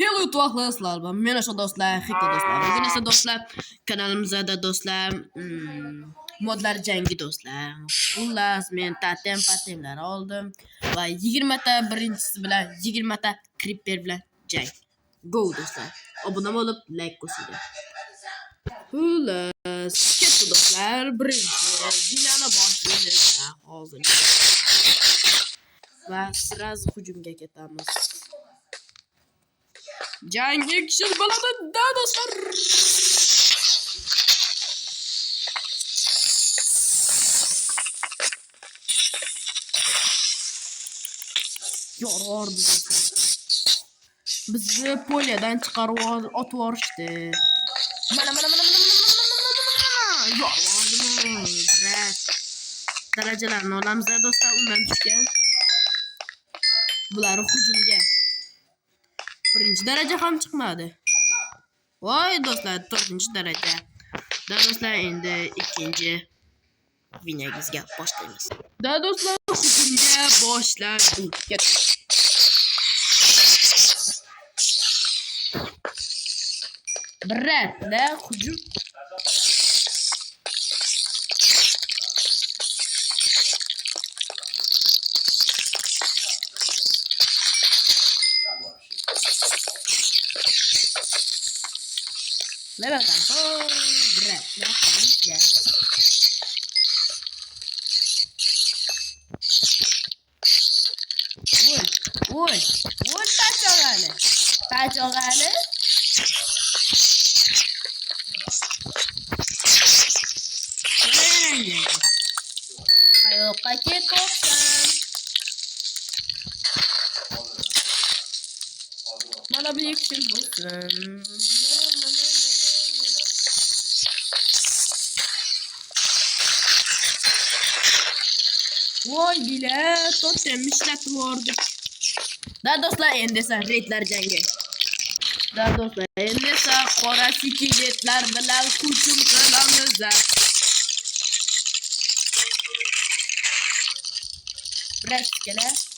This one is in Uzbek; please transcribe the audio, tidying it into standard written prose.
Hello do'stlar, men o'sha do'stlar, Hiko do'stlar. Bugun esa do'stlar kanalimizda do'stlar modlar jangi do'stlar. Xullas men patemlar oldim va 20 ta birinchisi bilan 20 ta creeper bilan jang. Go do'stlar. Obuna bo'lib like qo'shing. Xullas ketdi do'stlar. Birinchi dinani boshlaymiz hozir. Va sразу hujumga ketamiz. Jang action bo'ladi do'stlar. Yorardı. Bizni polyadan chiqarib otib yuborishdi. Mana. Yorardimi? Brat. Darajalarni olamiz do'stlar, undan tushgan. Bular hujumga. Birinchi daraja ham chiqmadi. Voy do'stlar, 4-daraja. Do'stlar, endi ikkinchi videomizga boshlaymiz. Do'stlar, hujumga boshladik. Biratla hujum. Level control, berat, Woi, tacogale. Ayo kakek kosan. Mana bir action bulsun. Voy bile totem işletip vardı. Do'stlar, endi esa raidlar jangi. Do'stlar, endi esa qora skeletlar bilan hujum qilamiz. Biroz kelar.